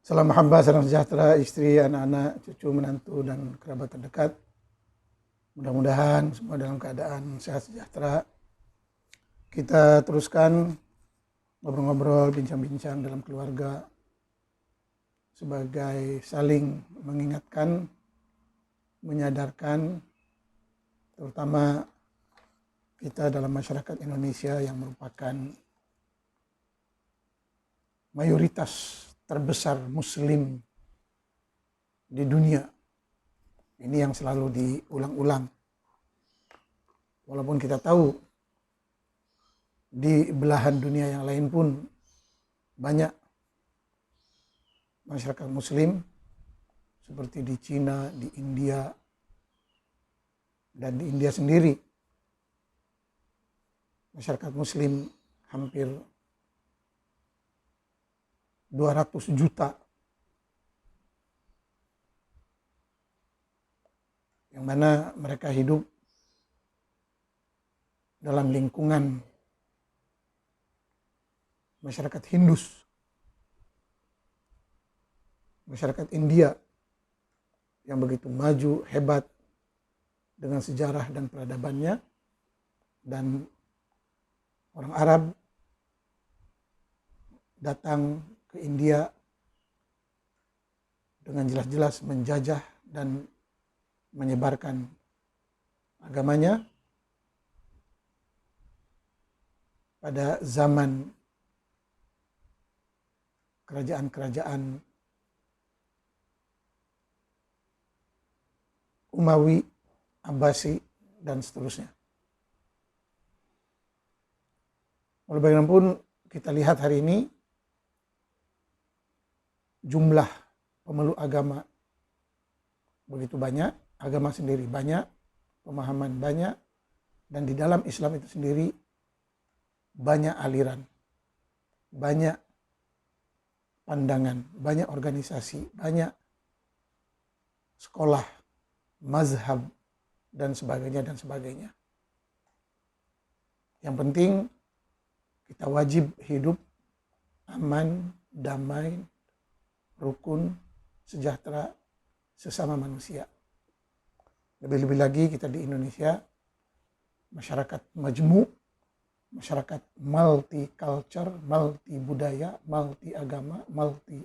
Salam hamba, salam sejahtera, istri, anak-anak, cucu, menantu, dan kerabat terdekat. Mudah-mudahan semua dalam keadaan sehat sejahtera. Kita teruskan ngobrol-ngobrol, bincang-bincang dalam keluarga sebagai saling mengingatkan, menyadarkan, terutama kita dalam masyarakat Indonesia yang merupakan mayoritas terbesar Muslim di dunia. Ini yang selalu diulang-ulang. Walaupun kita tahu di belahan dunia yang lain pun banyak masyarakat Muslim seperti di Cina, di India, dan di India sendiri masyarakat Muslim hampir 200 juta, yang mana mereka hidup dalam lingkungan masyarakat Hindus, masyarakat India yang begitu maju, hebat dengan sejarah dan peradabannya, dan orang Arab datang ke India dengan jelas-jelas menjajah dan menyebarkan agamanya pada zaman kerajaan-kerajaan Umawi, Abbasi, dan seterusnya. Oleh bagaimanapun kita lihat hari ini jumlah pemeluk agama begitu banyak, agama sendiri banyak, pemahaman banyak, dan di dalam Islam itu sendiri banyak aliran, banyak pandangan, banyak organisasi, banyak sekolah, mazhab, dan sebagainya, dan sebagainya. Yang penting kita wajib hidup aman, damai, rukun, sejahtera sesama manusia. Lebih-lebih lagi kita di Indonesia, masyarakat majmuk, masyarakat multi culture, multi budaya, multi agama, multi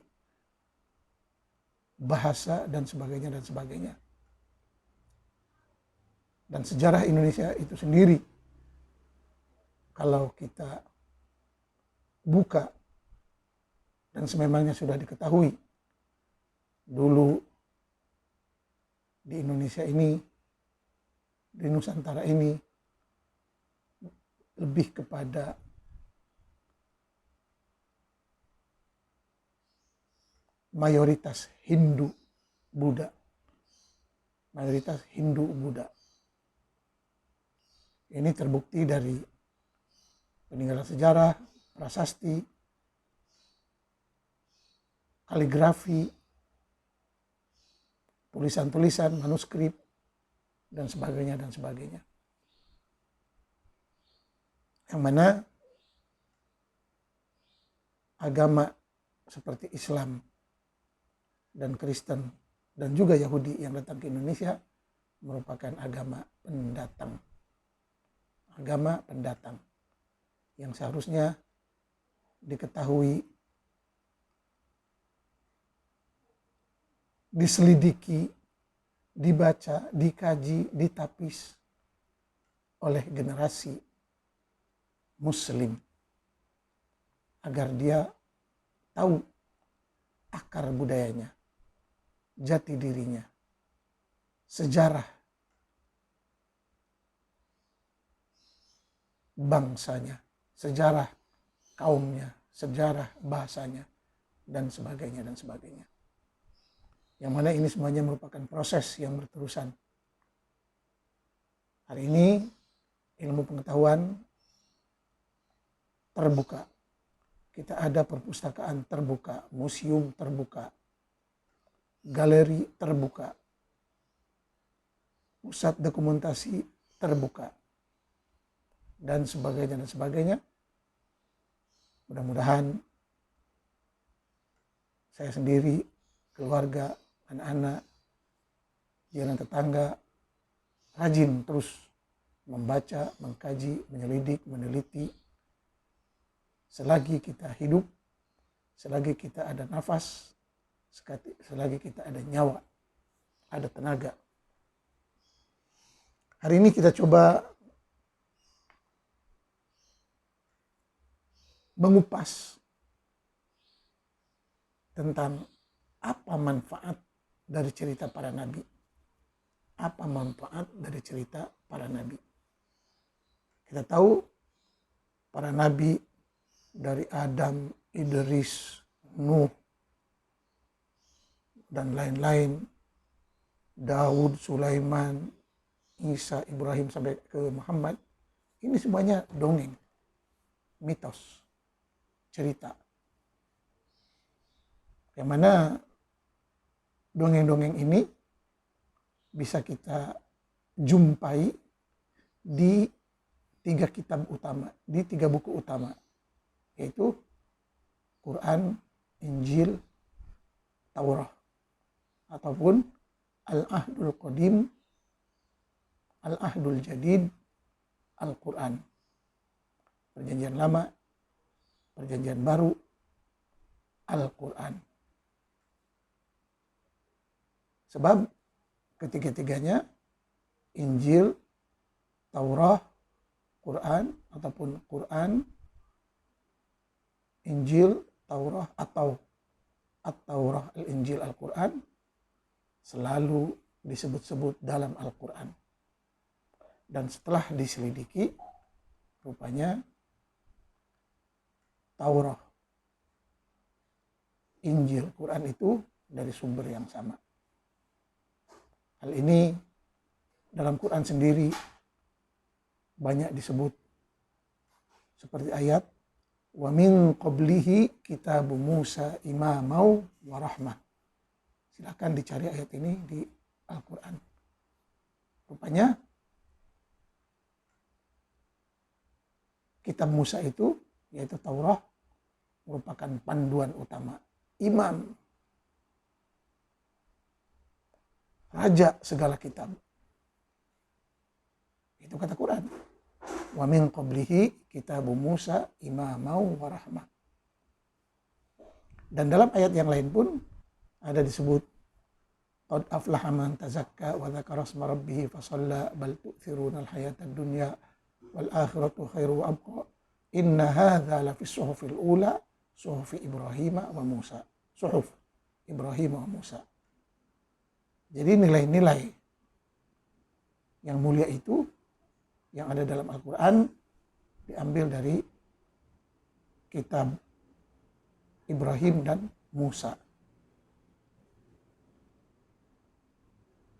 bahasa, dan sebagainya, dan sebagainya. Dan sejarah Indonesia itu sendiri, kalau kita buka, dan sememangnya sudah diketahui, dulu di Indonesia ini, di Nusantara ini, lebih kepada mayoritas Hindu Buddha. Mayoritas Hindu Buddha. Ini terbukti dari peninggalan sejarah, prasasti, kaligrafi, tulisan-tulisan, manuskrip, dan sebagainya, dan sebagainya. Yang mana agama seperti Islam dan Kristen dan juga Yahudi yang datang ke Indonesia merupakan agama pendatang. Agama pendatang yang seharusnya diketahui, diselidiki, dibaca, dikaji, ditapis oleh generasi Muslim agar dia tahu akar budayanya, jati dirinya, sejarah bangsanya, sejarah kaumnya, sejarah bahasanya, dan sebagainya, dan sebagainya. Yang mana ini semuanya merupakan proses yang berterusan. Hari ini ilmu pengetahuan terbuka. Kita ada perpustakaan terbuka, museum terbuka, galeri terbuka, pusat dokumentasi terbuka, dan sebagainya, dan sebagainya. Mudah-mudahan saya sendiri, keluarga, anak-anak, jiran tetangga, rajin terus membaca, mengkaji, menyelidik, meneliti. Selagi kita hidup, selagi kita ada nafas, selagi kita ada nyawa, ada tenaga. Hari ini kita coba mengupas tentang apa manfaat dari cerita para nabi. Apa manfaat dari cerita para nabi. Kita tahu para nabi dari Adam, Idris, Nuh, dan lain-lain, Daud, Sulaiman, Isa, Ibrahim sampai ke Muhammad, ini semuanya dongeng, mitos, cerita. Yang mana dongeng-dongeng ini bisa kita jumpai di 3 kitab utama, di 3 buku utama, yaitu Quran, Injil, Taurat, ataupun Al-Ahdul Qadim, Al-Ahdul Jadid, Al-Quran. Perjanjian Lama, Perjanjian Baru, Al-Quran. Sebab ketiga-tiganya, Injil, Taurat, Quran, ataupun Quran, Injil, Taurat, atau At-Taurah, Al-Injil, Al-Quran, selalu disebut-sebut dalam Al-Quran. Dan setelah diselidiki, rupanya Taurat, Injil, Quran itu dari sumber yang sama. Hal ini dalam Quran sendiri banyak disebut, seperti ayat wa min qablihi kitabu Musa imamau wa rahmah. Silakan dicari ayat ini di Al-Quran. Rupanya kitab Musa itu, yaitu Taurat, merupakan panduan utama, imam, raja segala kitab. Itu kata Quran. Wa min qablihi kitabu Musa imamau wa rahmah. Dan dalam ayat yang lain pun ada disebut qad aflaha man tazakka wa dzakara asma rabbih fa shalla bal tu'thiruna al-hayata ad-dunya wal akhiratu khairu wa abqa inna hadza la fi suhufil ula suhufi Ibrahim wa Musa. Suhuf Ibrahim wa Musa. Jadi nilai-nilai yang mulia itu yang ada dalam Al-Quran diambil dari kitab Ibrahim dan Musa.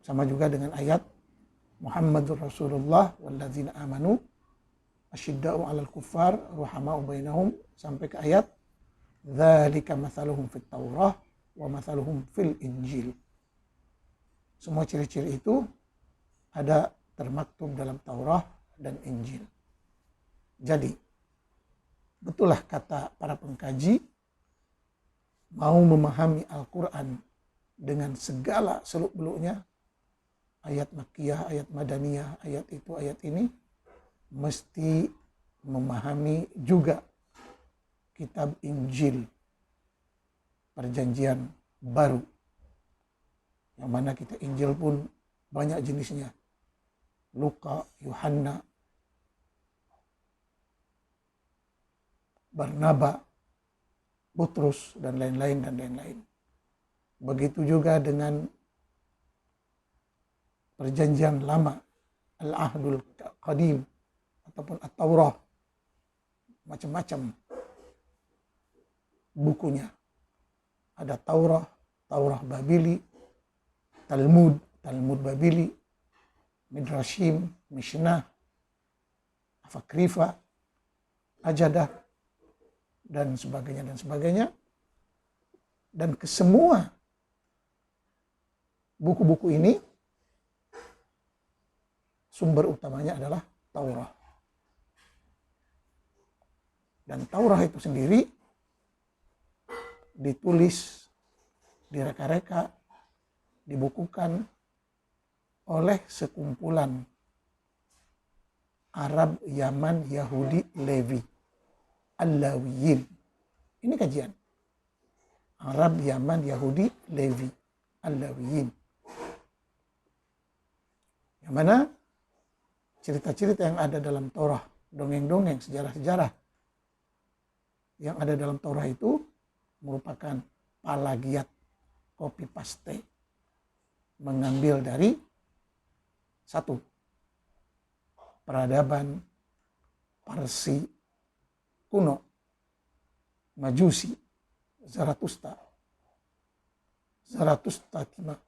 Sama juga dengan ayat Muhammadur Rasulullah walladzina amanu asyidda'u 'alal kuffar ruhama'u bainahum, sampai ke ayat dzalika mathaluhum fit Taurah wa mathaluhum fil Injil. Semua ciri-ciri itu ada termaktub dalam Taurat dan Injil. Jadi, betullah kata para pengkaji, mau memahami Al-Quran dengan segala seluk-beluknya, ayat Makkiyah, ayat Madaniyah, ayat itu, ayat ini, mesti memahami juga kitab Injil, Perjanjian Baru. Yang mana kita Injil pun banyak jenisnya. Luka, Yohanna, Barnaba, Butrus, dan lain-lain, dan lain-lain. Begitu juga dengan Perjanjian Lama, Al-Ahdul Qadim, ataupun At-Taurah. Macam-macam bukunya. Ada Taurah, Taurah Babili, Talmud, Talmud Babili, Midrashim, Mishnah, Afakrifa, Ajadah, dan sebagainya, dan sebagainya. Dan kesemua buku-buku ini sumber utamanya adalah Taurat. Dan Taurat itu sendiri ditulis direka-reka, dibukukan oleh sekumpulan Arab, Yaman, Yahudi, Levi, Alawiyin. Ini kajian. Arab, Yaman, Yahudi, Levi, Alawiyin. Yang mana cerita-cerita yang ada dalam Torah, dongeng-dongeng, sejarah-sejarah yang ada dalam Torah itu merupakan plagiat, copy paste, mengambil dari satu, peradaban Parsi kuno, Majusi, Zaratustra Timur.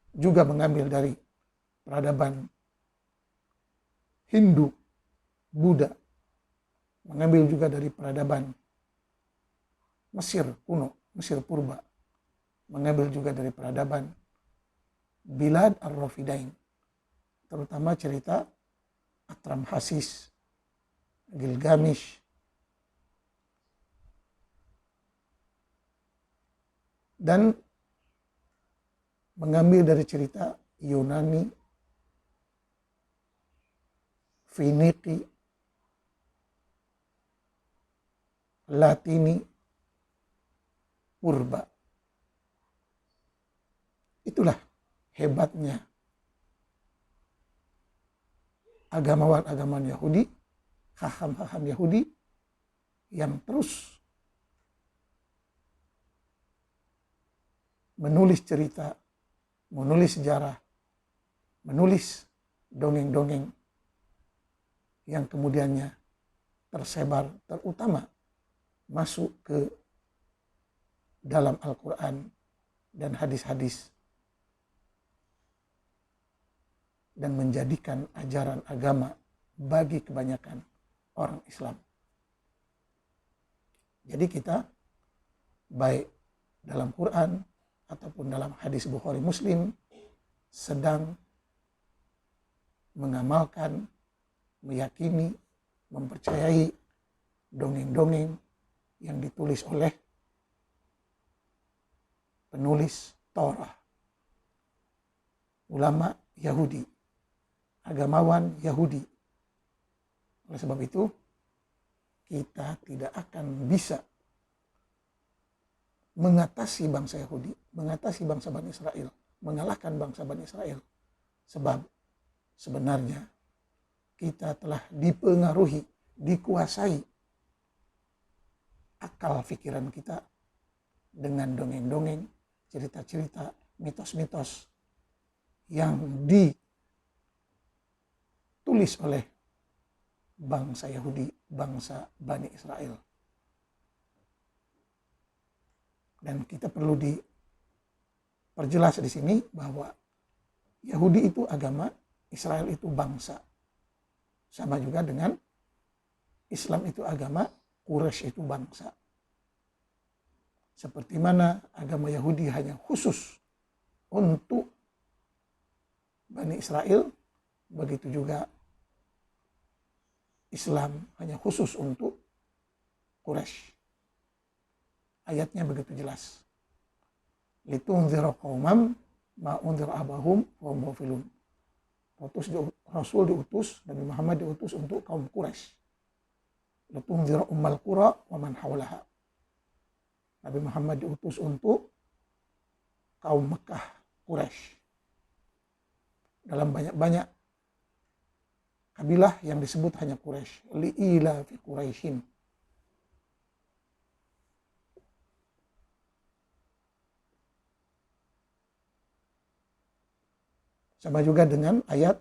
Juga mengambil dari peradaban Hindu, Buddha, mengambil juga dari peradaban Mesir kuno, Mesir purba, mengambil juga dari peradaban Bilad Ar-Rafidain, terutama cerita Atramhasis, Gilgamesh, dan mengambil dari cerita Yunani, Finiki, Latini, purba. Itulah hebatnya agamawan-agamawan Yahudi, haham-haham Yahudi yang terus menulis cerita, menulis sejarah, menulis dongeng-dongeng yang kemudiannya tersebar, terutama masuk ke dalam Al-Quran dan hadis-hadis, dan menjadikan ajaran agama bagi kebanyakan orang Islam. Jadi kita baik dalam Quran ataupun dalam hadis Bukhari Muslim sedang mengamalkan, meyakini, mempercayai dongeng-dongeng yang ditulis oleh penulis Torah, ulama Yahudi, agamawan Yahudi. Oleh sebab itu, kita tidak akan bisa mengatasi bangsa Yahudi, mengatasi bangsa Bani Israel, mengalahkan bangsa Bani Israel. Sebab sebenarnya kita telah dipengaruhi, dikuasai akal pikiran kita dengan dongeng-dongeng, cerita-cerita, mitos-mitos yang ditulis oleh bangsa Yahudi, bangsa Bani Israel. Dan kita perlu diperjelas di sini bahwa Yahudi itu agama, Israel itu bangsa. Sama juga dengan Islam itu agama, Quraisy itu bangsa. Seperti mana agama Yahudi hanya khusus untuk Bani Israel, begitu juga Islam hanya khusus untuk Quraisy. Ayatnya begitu jelas. Litunzira qaumam ma unzira abahum wa hum ghafilun. Rasul diutus, Nabi Muhammad diutus untuk kaum Quraisy. Litunzira ummal qura wa man hawlaha. Nabi Muhammad diutus untuk kaum Mekah, Quraisy. Dalam banyak-banyak kabilah yang disebut hanya Quraisy. Li'ila fi Quraisyin. Sama juga dengan ayat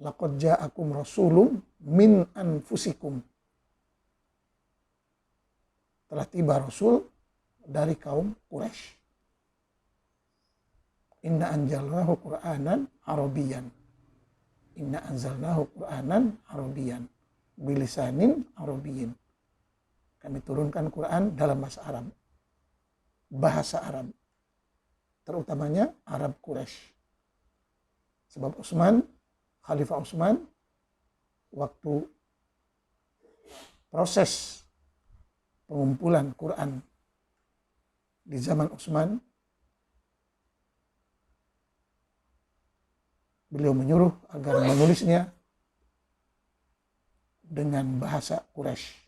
laqad ja'akum rasulun min anfusikum. Telah tiba Rasul dari kaum Quraisy. Inna anzalnahu Qur'anan Arabiyyan. Inna anzalnahu Qur'anan Arabiyyan. Bilisanin Arabiyyin. Kami turunkan Quran dalam bahasa Arab. Bahasa Arab. Terutamanya Arab Quraisy. Sebab Khalifah Utsman, waktu proses pengumpulan Quran di zaman Utsman, beliau menyuruh agar menulisnya dengan bahasa Quraisy.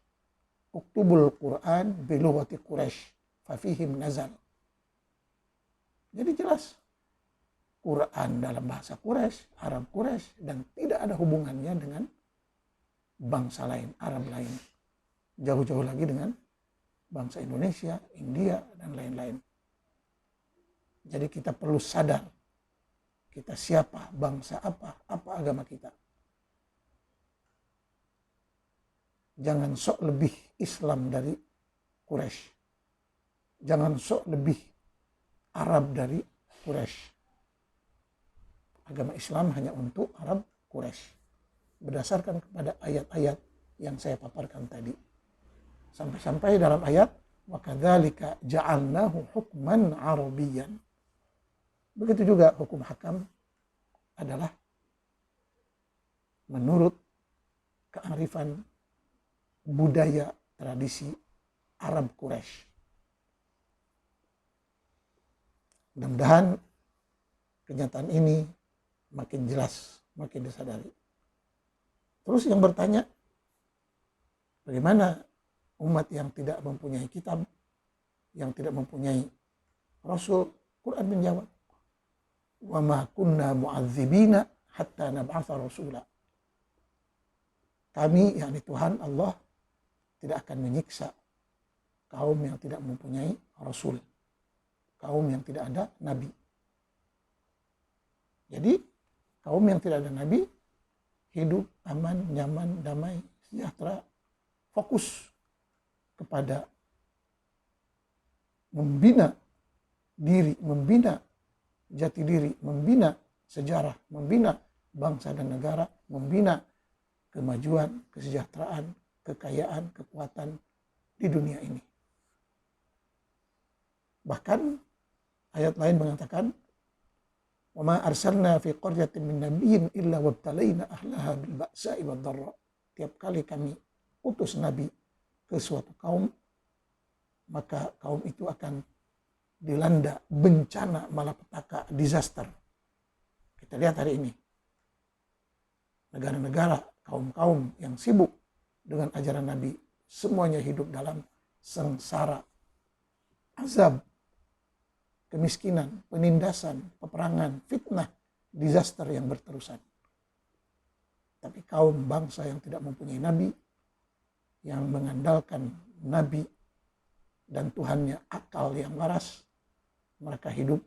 Uktubul Quran bilughati Quraisy fafihim nazal. Jadi jelas Quran dalam bahasa Quraisy, Arab Quraisy, dan tidak ada hubungannya dengan bangsa lain, Arab lain. Jauh-jauh lagi dengan bangsa Indonesia, India, dan lain-lain. Jadi kita perlu sadar kita siapa, bangsa apa agama kita. Jangan sok lebih Islam dari Quraisy. Jangan sok lebih Arab dari Quraisy. Agama Islam hanya untuk Arab Quraisy. Berdasarkan kepada ayat-ayat yang saya paparkan tadi. Sampai-sampai dalam ayat wa kadzalika ja'alnahu hukman arabiyyan. Begitu juga hukum hakam adalah menurut kearifan budaya tradisi Arab Quraisy. Mudah-mudahan kenyataan ini makin jelas, makin disadari. Terus yang bertanya, bagaimana umat yang tidak mempunyai kitab, yang tidak mempunyai Rasul? Quran menjawab, wa ma kunna mu'adzibina hatta nab'atha rasula. Kami, yakni Tuhan Allah, tidak akan menyiksa kaum yang tidak mempunyai Rasul, kaum yang tidak ada Nabi. Jadi kaum yang tidak ada Nabi hidup aman, nyaman, damai, sejahtera, fokus kepada membina diri, membina jati diri, membina sejarah, membina bangsa dan negara, membina kemajuan, kesejahteraan, kekayaan, kekuatan di dunia ini. Bahkan ayat lain mengatakan, wa ma arsalna fi qaryatin min nabiyyin illa wabtalaina ahlaha bil ba'sa'i wad dharra. Tiap kali kami utus nabi ke suatu kaum, maka kaum itu akan dilanda bencana, malapetaka, disaster. Kita lihat hari ini, negara-negara, kaum-kaum yang sibuk dengan ajaran Nabi, semuanya hidup dalam sengsara, azab, kemiskinan, penindasan, peperangan, fitnah, disaster yang berterusan. Tapi kaum bangsa yang tidak mempunyai Nabi, yang mengandalkan Nabi dan Tuhannya akal yang waras, mereka hidup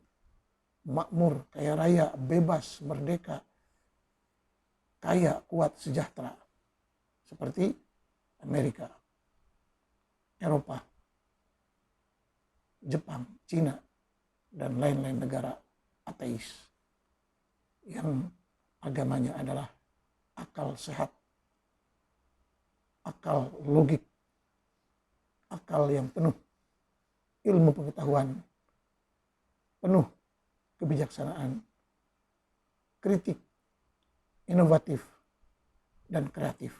makmur, kaya raya, bebas, merdeka, kaya, kuat, sejahtera. Seperti Amerika, Eropa, Jepang, Cina, dan lain-lain negara ateis yang agamanya adalah akal sehat, akal logik, akal yang penuh ilmu pengetahuan, penuh kebijaksanaan, kritik, inovatif, dan kreatif.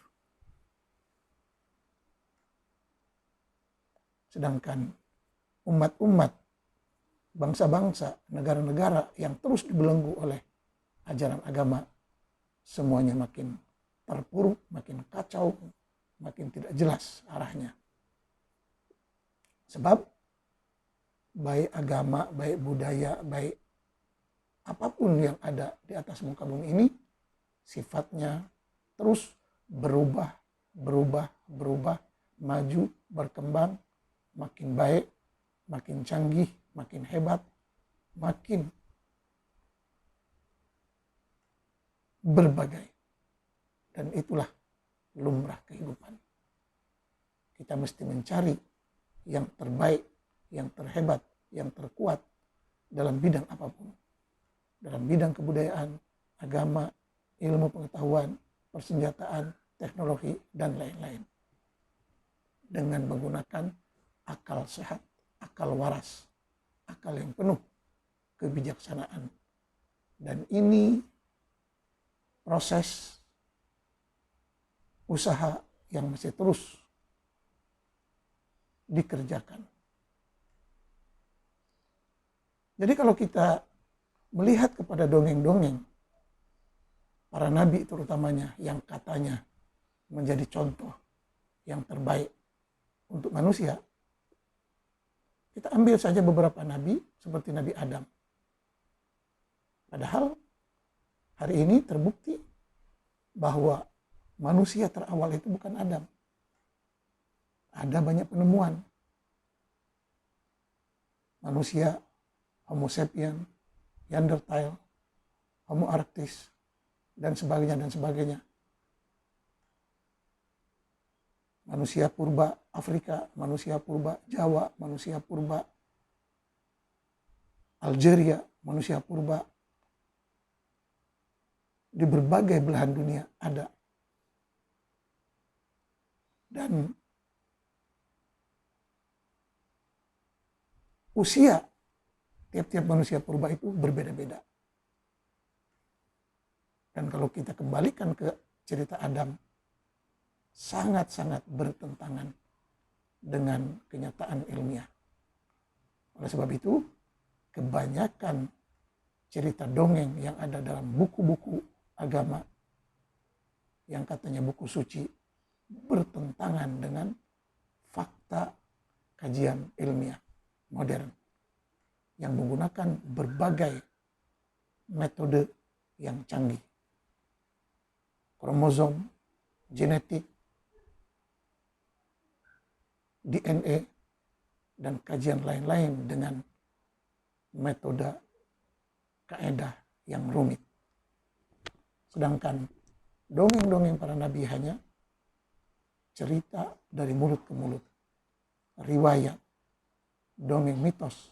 Sedangkan umat-umat, bangsa-bangsa, negara-negara yang terus dibelenggu oleh ajaran agama, semuanya makin terpuruk, makin kacau, makin tidak jelas arahnya. Sebab baik agama, baik budaya, baik apapun yang ada di atas muka bumi ini, sifatnya terus berubah, maju, berkembang, makin baik, makin canggih, makin hebat, makin berbagai. Dan itulah lumrah kehidupan. Kita mesti mencari yang terbaik, yang terhebat, yang terkuat dalam bidang apapun. Dalam bidang kebudayaan, agama, ilmu pengetahuan, persenjataan, teknologi, dan lain-lain. Dengan menggunakan akal sehat, akal waras, akal yang penuh kebijaksanaan. Dan ini proses usaha yang masih terus dikerjakan. Jadi kalau kita melihat kepada dongeng-dongeng para nabi terutamanya yang katanya menjadi contoh yang terbaik untuk manusia, kita ambil saja beberapa nabi seperti Nabi Adam. Padahal hari ini terbukti bahwa manusia terawal itu bukan Adam. Ada banyak penemuan. Manusia, Homo sapien, Neanderthal, Homo erectus, dan sebagainya dan sebagainya. Manusia purba Afrika, manusia purba Jawa, manusia purba Algeria, manusia purba di berbagai belahan dunia ada. Dan usia tiap-tiap manusia purba itu berbeda-beda. Dan kalau kita kembalikan ke cerita Adam, sangat-sangat bertentangan dengan kenyataan ilmiah. Oleh sebab itu, kebanyakan cerita dongeng yang ada dalam buku-buku agama, yang katanya buku suci, bertentangan dengan fakta kajian ilmiah modern yang menggunakan berbagai metode yang canggih. Kromosom, genetik, DNA, dan kajian lain-lain dengan metode kaedah yang rumit. Sedangkan dongeng-dongeng para nabi hanya cerita dari mulut ke mulut, riwayat, dongeng mitos,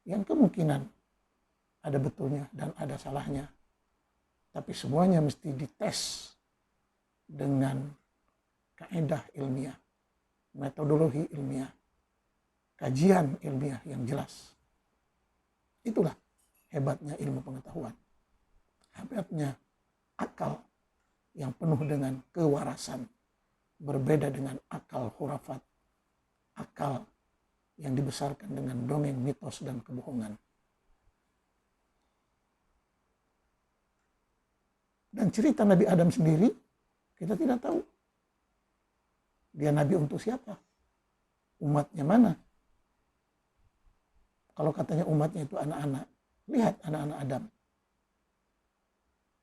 yang kemungkinan ada betulnya dan ada salahnya. Tapi semuanya mesti dites dengan kaedah ilmiah, metodologi ilmiah, kajian ilmiah yang jelas. Itulah hebatnya ilmu pengetahuan. Hebatnya akal yang penuh dengan kewarasan. Berbeda dengan akal khurafat. Akal yang dibesarkan dengan dongeng, mitos, dan kebohongan. Dan cerita Nabi Adam sendiri, kita tidak tahu. Dia Nabi untuk siapa? Umatnya mana? Kalau katanya umatnya itu anak-anak, lihat anak-anak Adam.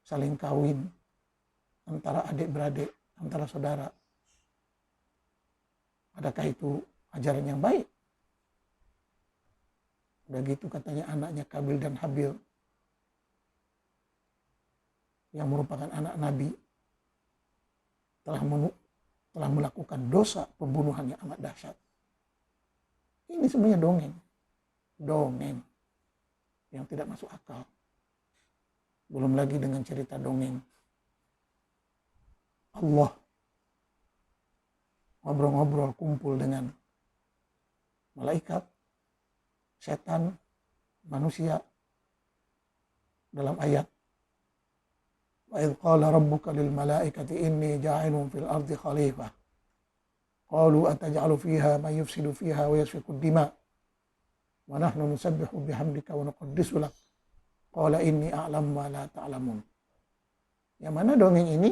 Saling kawin antara adik-beradik, antara saudara. Adakah itu ajaran yang baik? Udah gitu katanya anaknya Kabil dan Habil, yang merupakan anak Nabi, telah melakukan dosa pembunuhan yang amat dahsyat. Ini sebenarnya dongeng yang tidak masuk akal. Belum lagi dengan cerita dongeng Allah ngobrol-ngobrol kumpul dengan malaikat, setan, manusia dalam ayat wa idh qala rabbuka lil malaikati inni ja'ilun fil ardi khalifah qalu ataj'alu fiha man yufsidu fiha wa yasfiku ad-dima wa nahnu nusabbihu bihamdika wa nuqaddisu lak qala inni a'lamu ma la ta'lamun. Yang mana dongeng ini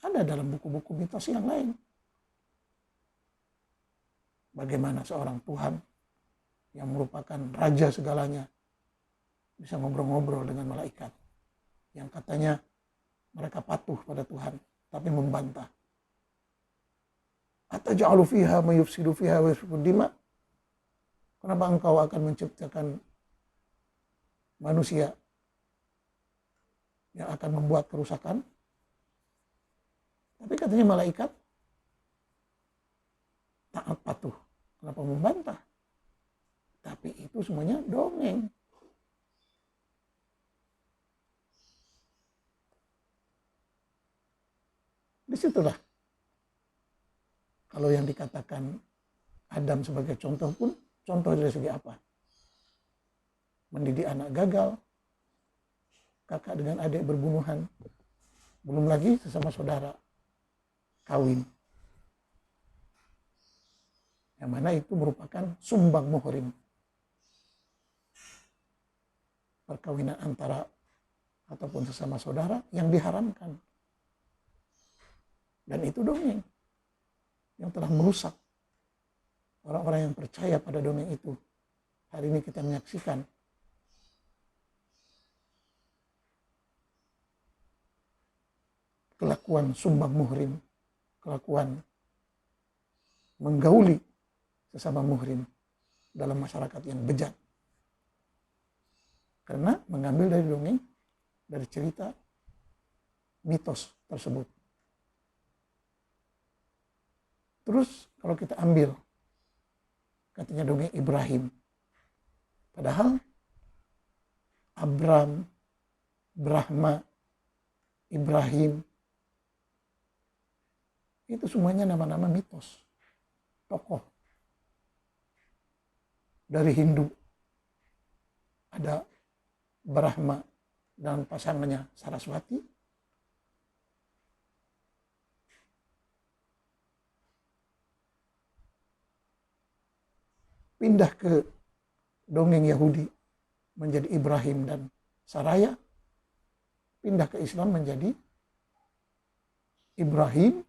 ada dalam buku-buku mitos yang lain. Bagaimana seorang Tuhan yang merupakan raja segalanya bisa ngobrol-ngobrol dengan malaikat yang katanya mereka patuh pada Tuhan tapi membantah. Ataj'alu fiha may yufsidu fiha wa yasfiku dima? Kenapa engkau akan menciptakan manusia yang akan membuat kerusakan? Tapi katanya malaikat taat patuh. Kenapa membantah? Tapi itu semuanya dongeng. Disitulah kalau yang dikatakan Adam sebagai contoh pun, contoh dari segi apa? Mendidik anak gagal, kakak dengan adik berbunuhan, belum lagi sesama saudara kawin. Yang mana itu merupakan sumbang muhrim. perkawinan antara ataupun sesama saudara yang diharamkan. Dan itu dongeng yang telah merusak orang-orang yang percaya pada dongeng itu. Hari ini kita menyaksikan kelakuan sumbang muhrim, kelakuan menggauli sesama muhrim dalam masyarakat yang bejat. Karena mengambil dari dongeng, dari cerita, mitos tersebut. Terus kalau kita ambil, katanya dongeng Ibrahim. Padahal Abram, Brahma, Ibrahim, itu semuanya nama-nama mitos, tokoh. Dari Hindu ada Brahma dan pasangannya Saraswati. Pindah ke dongeng Yahudi menjadi Ibrahim dan Saraya. Pindah ke Islam menjadi Ibrahim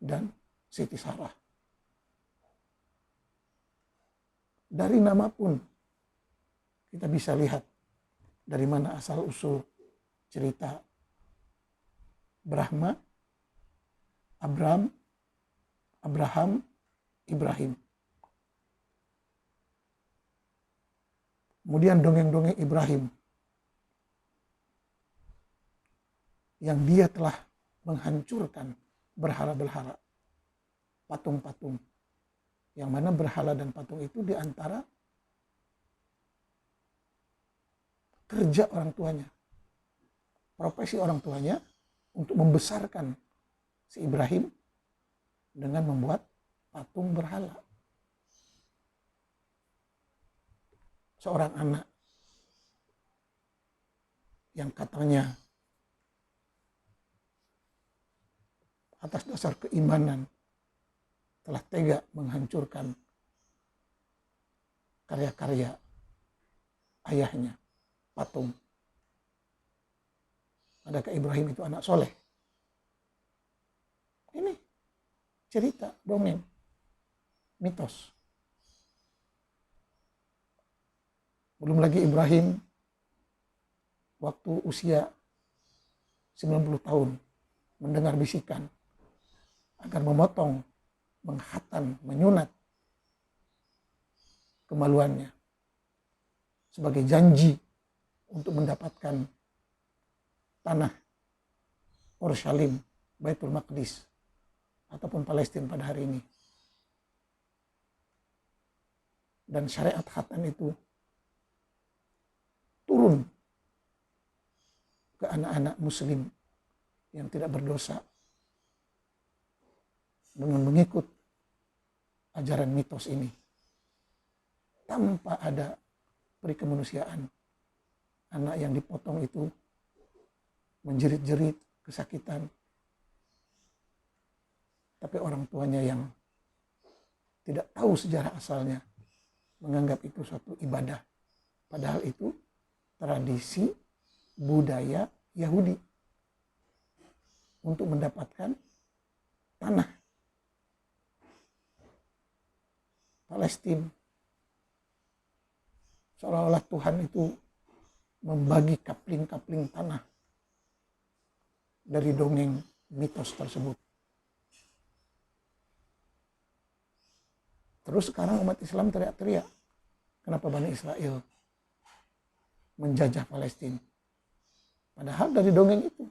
dan Siti Sarah. Dari nama pun kita bisa lihat dari mana asal usul cerita Brahma, Abraham, Ibrahim. Kemudian dongeng-dongeng Ibrahim yang dia telah menghancurkan berhala-berhala, patung-patung. Yang mana berhala dan patung itu diantara kerja orang tuanya, profesi orang tuanya untuk membesarkan si Ibrahim dengan membuat patung berhala. Seorang anak yang katanya atas dasar keimanan telah tega menghancurkan karya-karya ayahnya, patung. Adakah Ibrahim itu anak soleh? Ini cerita, dongeng, mitos. Belum lagi Ibrahim waktu usia 90 tahun mendengar bisikan agar memotong, menghatan, menyunat kemaluannya sebagai janji untuk mendapatkan tanah Orshalim, Baitul Maqdis ataupun Palestina pada hari ini. Dan syariat khatan itu turun ke anak-anak muslim yang tidak berdosa dengan mengikut ajaran mitos ini tanpa ada perikemanusiaan. Anak yang dipotong itu menjerit-jerit, kesakitan. Tapi orang tuanya yang tidak tahu sejarah asalnya menganggap itu suatu ibadah. Padahal itu tradisi budaya Yahudi untuk mendapatkan tanah Palestina. Seolah-olah Tuhan itu membagi kapling-kapling tanah dari dongeng mitos tersebut. Terus sekarang umat Islam teriak-teriak, kenapa Bani Israel menjajah Palestina? Padahal dari dongeng itu.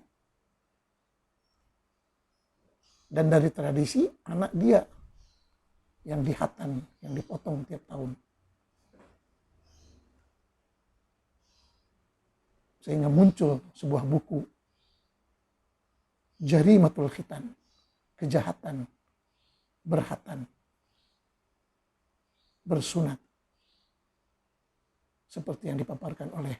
Dan dari tradisi anak dia yang dihatan, yang dipotong tiap tahun. Sehingga muncul sebuah buku, Jarimatul Khitan, kejahatan, berhatan, bersunat. Seperti yang dipaparkan oleh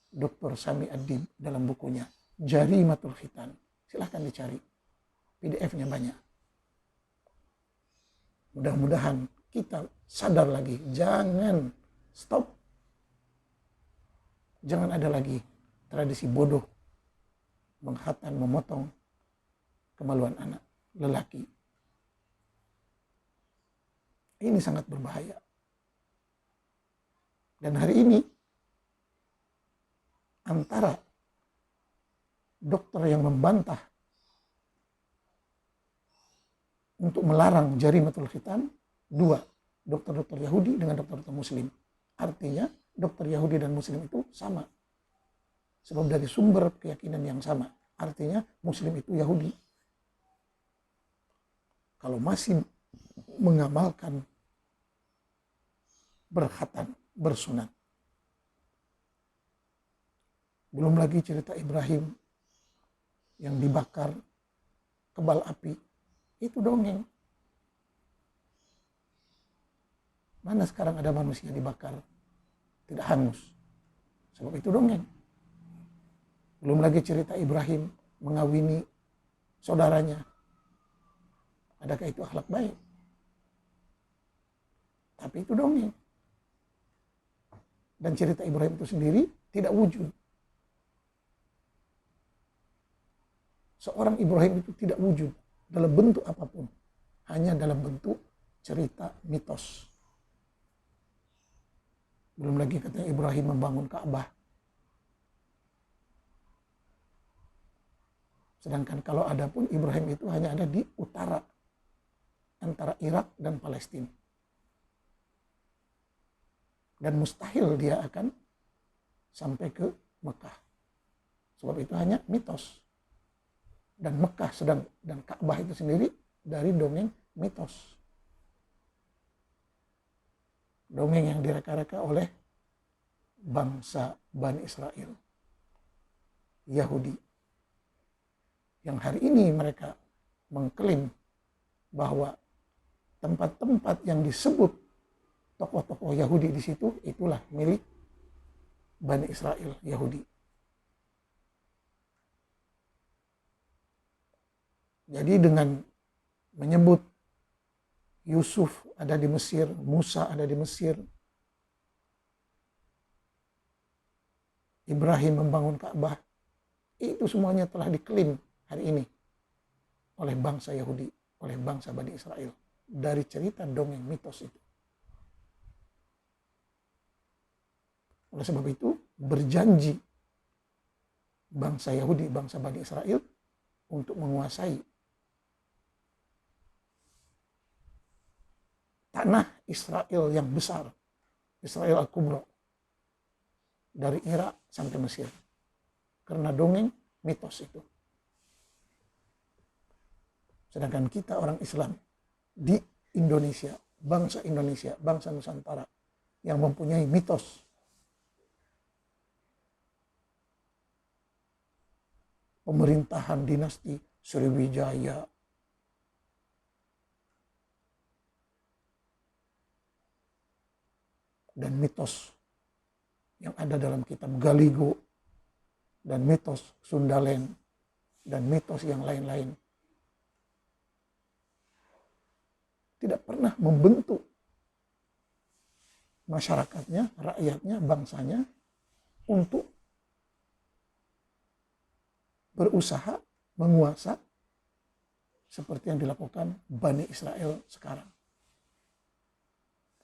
Dr. Sami Adib dalam bukunya, Jarimatul Khitan. Silahkan dicari, PDF-nya banyak. Mudah-mudahan kita sadar lagi, jangan stop Jangan ada lagi tradisi bodoh menghatan, memotong kemaluan anak lelaki. Ini sangat berbahaya. Dan hari ini antara dokter yang membantah untuk melarang jarimatul khitan, dua, dokter-dokter Yahudi dengan dokter-dokter Muslim. Artinya dokter Yahudi dan Muslim itu sama. Sebab dari sumber keyakinan yang sama. Artinya Muslim itu Yahudi. Kalau masih mengamalkan berkhatan, bersunat. Belum lagi cerita Ibrahim yang dibakar kebal api. Itu dongeng. Mana sekarang ada manusia dibakar tidak hangus? Sebab itu dongeng. Belum lagi cerita Ibrahim mengawini saudaranya. Adakah itu akhlak baik? Tapi itu dongeng. Dan cerita Ibrahim itu sendiri tidak wujud. Seorang Ibrahim itu tidak wujud dalam bentuk apapun. Hanya dalam bentuk cerita mitos. Belum lagi katanya Ibrahim membangun Ka'bah. Sedangkan kalau ada pun Ibrahim itu hanya ada di utara. Antara Irak dan Palestina. Dan mustahil dia akan sampai ke Mekah. Sebab itu hanya mitos. Dan Mekah dan Ka'bah itu sendiri dari dongeng mitos. Dongeng yang direka-reka oleh bangsa Bani Israel, Yahudi. Yang hari ini mereka mengklaim bahwa tempat-tempat yang disebut tokoh-tokoh Yahudi di situ itulah milik Bani Israel, Yahudi. Jadi dengan menyebut Yusuf ada di Mesir, Musa ada di Mesir, Ibrahim membangun Ka'bah, itu semuanya telah diklaim hari ini oleh bangsa Yahudi, oleh bangsa Bani Israel dari cerita dongeng mitos itu. Oleh sebab itu berjanji bangsa Yahudi, bangsa Bani Israel untuk menguasai tanah Israel yang besar, Israel Al-Kubra, dari Irak sampai Mesir. Karena dongeng mitos itu. Sedangkan kita orang Islam di Indonesia, bangsa Nusantara yang mempunyai mitos. Pemerintahan dinasti Sriwijaya, dan mitos yang ada dalam kitab Galigo, dan mitos Sundalen, dan mitos yang lain-lain. Tidak pernah membentuk masyarakatnya, rakyatnya, bangsanya untuk berusaha menguasa seperti yang dilakukan Bani Israel sekarang.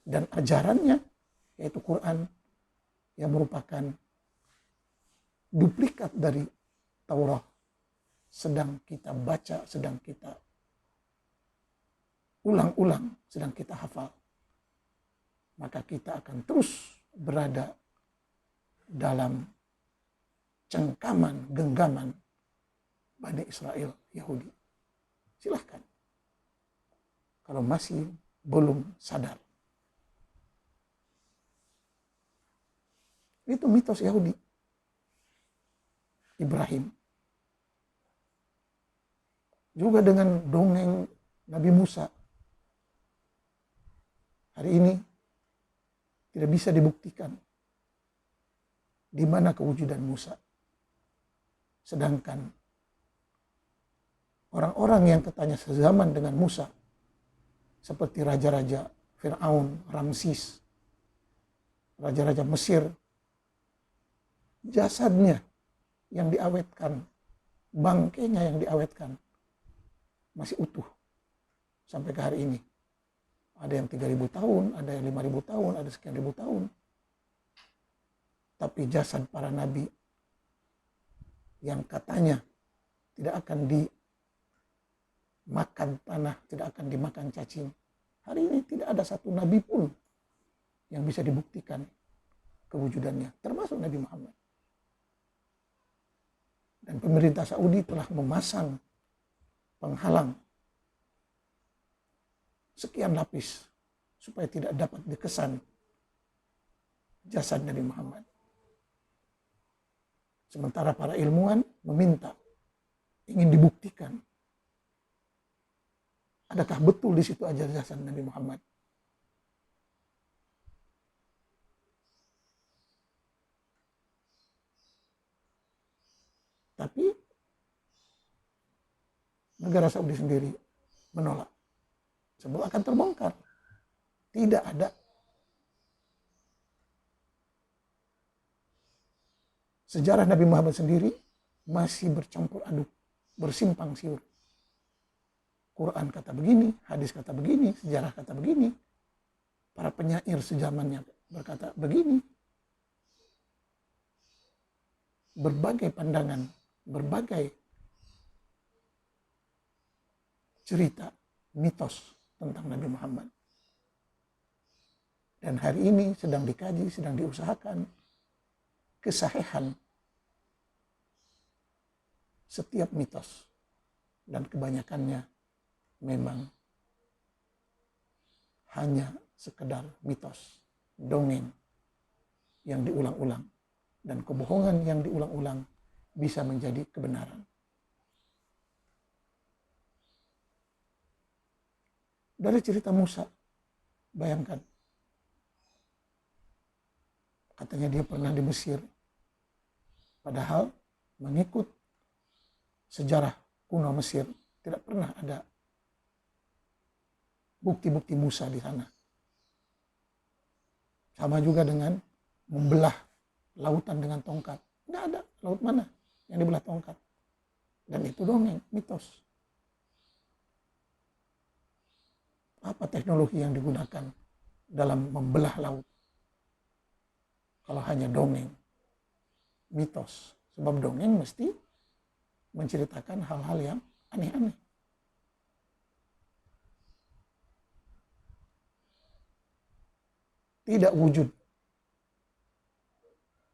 Dan ajarannya yaitu Quran yang merupakan duplikat dari Taurat sedang kita baca, sedang kita ulang-ulang, sedang kita hafal. Maka kita akan terus berada dalam cengkaman, genggaman Bani Israel, Yahudi. Silahkan. Kalau masih belum sadar. Itu mitos Yahudi. Ibrahim. Juga dengan dongeng Nabi Musa. Hari ini tidak bisa dibuktikan di mana kewujudan Musa. Sedangkan orang-orang yang katanya sezaman dengan Musa, seperti raja-raja Fir'aun, Ramsis, raja-raja Mesir, jasadnya yang diawetkan, bangkainya yang diawetkan masih utuh sampai ke hari ini. Ada yang 3.000 tahun, ada yang 5.000 tahun, ada sekian ribu tahun. Tapi jasad para nabi yang katanya tidak akan dimakan tanah, tidak akan dimakan cacing. Hari ini tidak ada satu nabi pun yang bisa dibuktikan kewujudannya, termasuk Nabi Muhammad. Dan pemerintah Saudi telah memasang penghalang sekian lapis supaya tidak dapat dikesan jasad Nabi Muhammad. Sementara para ilmuwan meminta, ingin dibuktikan, adakah betul di situ ajar jasad Nabi Muhammad? Tapi negara Saudi sendiri menolak. Sebab akan terbongkar. Tidak ada sejarah Nabi Muhammad sendiri masih bercampur aduk, bersimpang siur. Quran kata begini, hadis kata begini, sejarah kata begini. Para penyair sejamannya berkata begini. Berbagai pandangan, berbagai cerita, mitos tentang Nabi Muhammad. Dan hari ini sedang dikaji, sedang diusahakan kesahihan setiap mitos. Dan kebanyakannya memang hanya sekedar mitos, dongeng yang diulang-ulang. Dan kebohongan yang diulang-ulang bisa menjadi kebenaran. Dari cerita Musa, bayangkan. Katanya dia pernah di Mesir. Padahal mengikut sejarah kuno Mesir, tidak pernah ada bukti-bukti Musa di sana. Sama juga dengan membelah lautan dengan tongkat. Nggak ada laut mana yang dibelah tongkat. Dan itu dongeng, mitos. Apa teknologi yang digunakan dalam membelah laut? Kalau hanya dongeng, mitos. Sebab dongeng mesti menceritakan hal-hal yang aneh-aneh. Tidak wujud.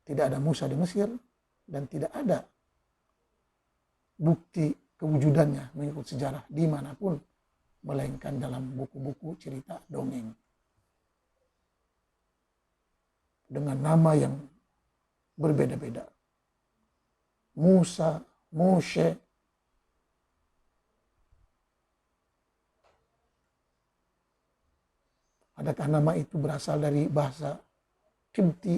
Tidak ada Musa di Mesir dan tidak ada bukti kewujudannya mengikut sejarah dimanapun, melainkan dalam buku-buku cerita dongeng. Dengan nama yang berbeda-beda. Musa, Moshe, adakah nama itu berasal dari bahasa Kipti,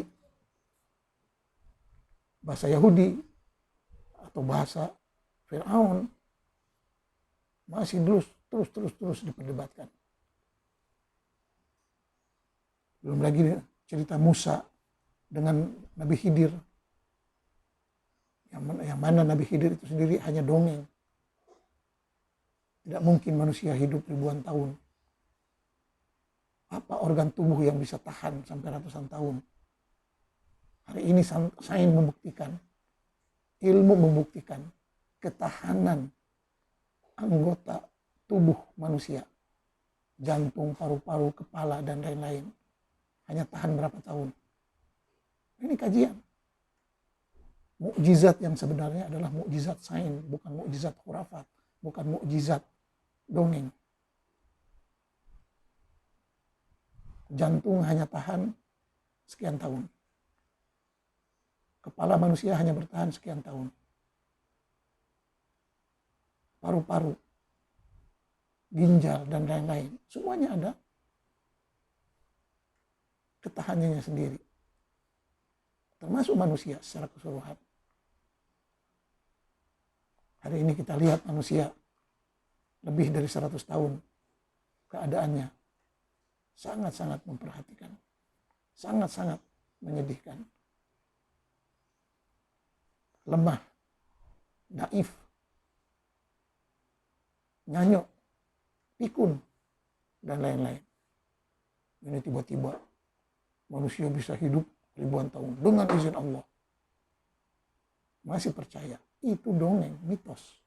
bahasa Yahudi, atau bahasa Fir'aun? Masih terus diperdebatkan. Belum lagi cerita Musa dengan Nabi Khidir. Yang mana Nabi Khidir itu sendiri hanya dongeng. Tidak mungkin manusia hidup ribuan tahun. Apa organ tubuh yang bisa tahan sampai ratusan tahun? Hari ini sains membuktikan, ilmu membuktikan ketahanan anggota tubuh manusia, jantung, paru-paru, kepala, dan lain-lain, hanya tahan berapa tahun. Ini kajian. Mukjizat yang sebenarnya adalah mukjizat sains, bukan mukjizat khurafat, bukan mukjizat dongeng. Jantung hanya tahan sekian tahun. Kepala manusia hanya bertahan sekian tahun. Paru-paru, ginjal, dan lain-lain. Semuanya ada ketahanannya sendiri. Termasuk manusia secara keseluruhan. Hari ini kita lihat manusia lebih dari 100 tahun keadaannya sangat-sangat memperhatikan. Sangat-sangat menyedihkan. lemah, naif, nyanyok, pikun, dan lain-lain. Ini tiba-tiba manusia bisa hidup ribuan tahun dengan izin Allah. Masih percaya. Itu dongeng, mitos.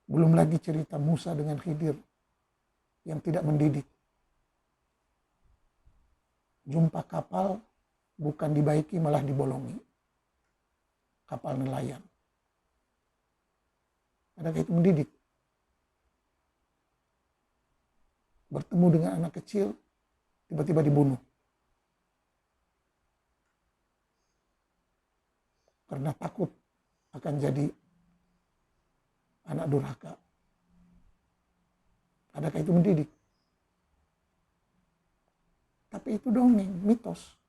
Belum lagi cerita Musa dengan Khidir yang tidak mendidik. Jumpa kapal bukan dibaiki malah dibolongi. Kapal nelayan. Adakah itu mendidik? Bertemu dengan anak kecil, tiba-tiba dibunuh. Karena takut akan jadi anak durhaka. Adakah itu mendidik? Tapi itu dongeng, mitos.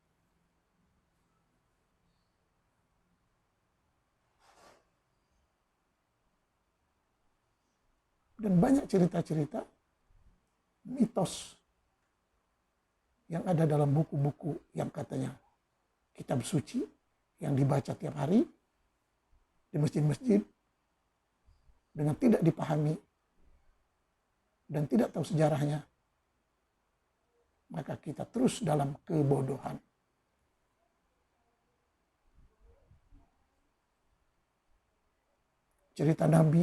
Dan banyak cerita-cerita mitos yang ada dalam buku-buku yang katanya kitab suci yang dibaca tiap hari di masjid-masjid dengan tidak dipahami dan tidak tahu sejarahnya, maka kita terus dalam kebodohan. Cerita Nabi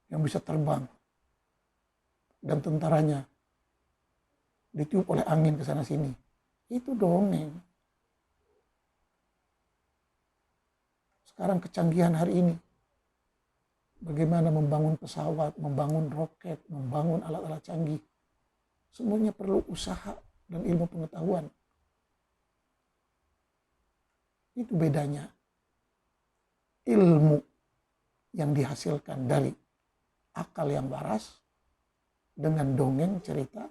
yang bisa terbang dan tentaranya ditiup oleh angin ke sana sini, itu dongeng. Sekarang kecanggihan hari ini, bagaimana membangun pesawat, membangun roket, membangun alat-alat canggih, semuanya perlu usaha dan ilmu pengetahuan. Itu bedanya ilmu yang dihasilkan dari akal yang waras dengan dongeng cerita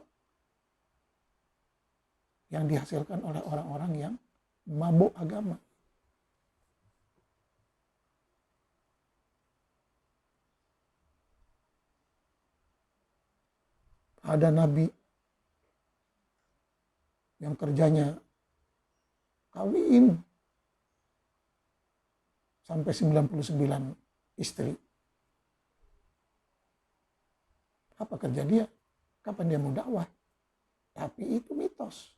yang dihasilkan oleh orang-orang yang mabuk agama. Ada nabi yang kerjanya kawin sampai 99 istri. Apa kerja dia? Kapan dia mau dakwah? Tapi itu mitos.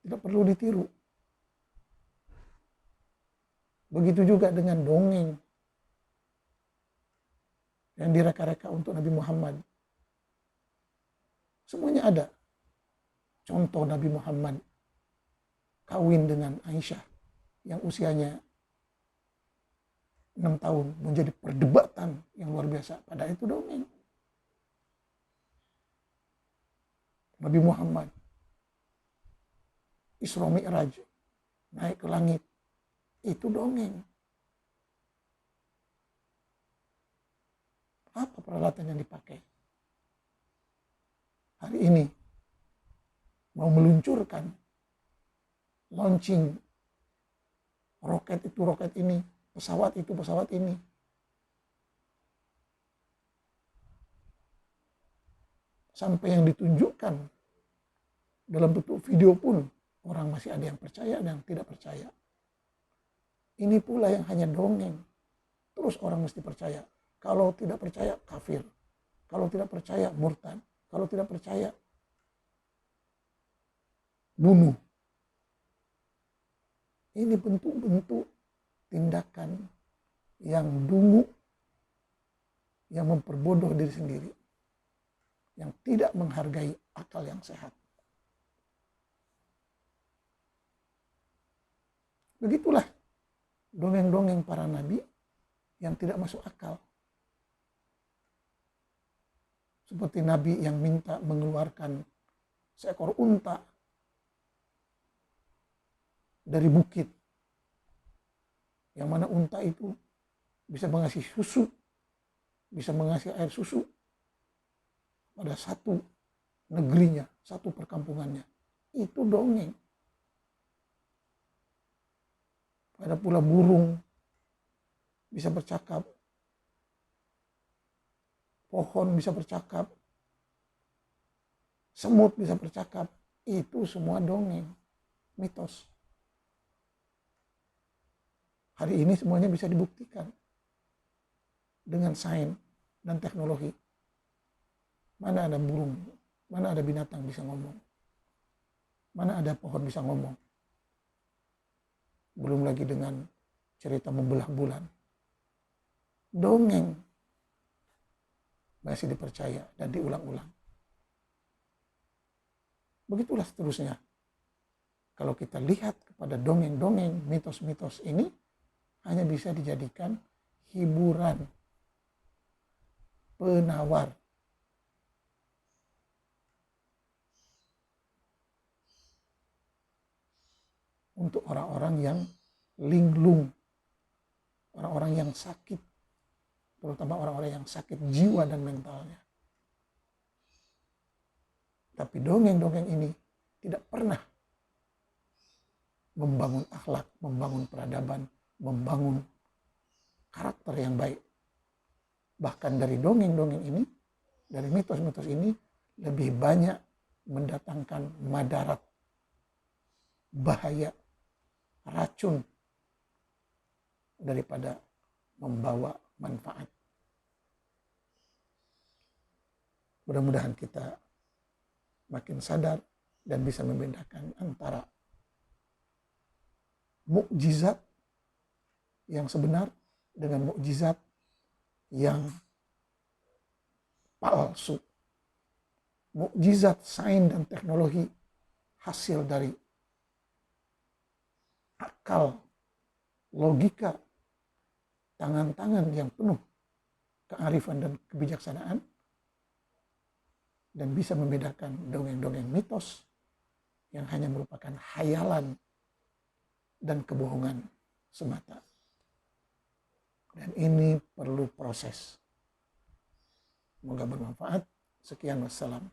Tidak perlu ditiru. Begitu juga dengan dongeng yang direka-reka untuk Nabi Muhammad. Semuanya ada. Contoh Nabi Muhammad kawin dengan Aisyah yang usianya 6 tahun, menjadi perdebatan yang luar biasa. Padahal itu dongeng. Nabi Muhammad Isra Mi'raj, naik ke langit, itu dongeng. Apa peralatan yang dipakai? Hari ini mau meluncurkan, launching roket itu roket ini, pesawat itu pesawat ini. Sampai yang ditunjukkan dalam bentuk video pun orang masih ada yang percaya dan yang tidak percaya. Ini pula yang hanya dongeng. Terus orang mesti percaya. Kalau tidak percaya kafir. Kalau tidak percaya murtad. Kalau tidak percaya bunuh. Ini bentuk-bentuk tindakan yang dungu, yang memperbodoh diri sendiri, yang tidak menghargai akal yang sehat. Begitulah dongeng-dongeng para nabi yang tidak masuk akal. Seperti nabi yang minta mengeluarkan seekor unta dari bukit, yang mana unta itu bisa mengasih susu, bisa mengasih air susu pada satu negerinya, satu perkampungannya. Itu dongeng. Ada pula burung bisa bercakap, pohon bisa bercakap, semut bisa bercakap, itu semua dongeng, mitos. Hari ini semuanya bisa dibuktikan dengan sains dan teknologi. Mana ada burung, mana ada binatang bisa ngomong, mana ada pohon bisa ngomong. Belum lagi dengan cerita membelah bulan. Dongeng masih dipercaya dan diulang-ulang. Begitulah seterusnya. Kalau kita lihat kepada dongeng-dongeng, mitos-mitos ini, hanya bisa dijadikan hiburan, penawar. Untuk orang-orang yang linglung, orang-orang yang sakit, terutama orang-orang yang sakit jiwa dan mentalnya. Tapi dongeng-dongeng ini tidak pernah membangun akhlak, membangun peradaban, membangun karakter yang baik. Bahkan dari dongeng-dongeng ini, dari mitos-mitos ini, lebih banyak mendatangkan madarat, bahaya, racun, daripada membawa manfaat. Mudah-mudahan kita makin sadar dan bisa membedakan antara mukjizat yang sebenar dengan mukjizat yang palsu. Mukjizat sains dan teknologi hasil dari akal, logika, tangan-tangan yang penuh kearifan dan kebijaksanaan, dan bisa membedakan dongeng-dongeng mitos yang hanya merupakan hayalan dan kebohongan semata. Dan ini perlu proses. Semoga bermanfaat. Sekian, wassalam.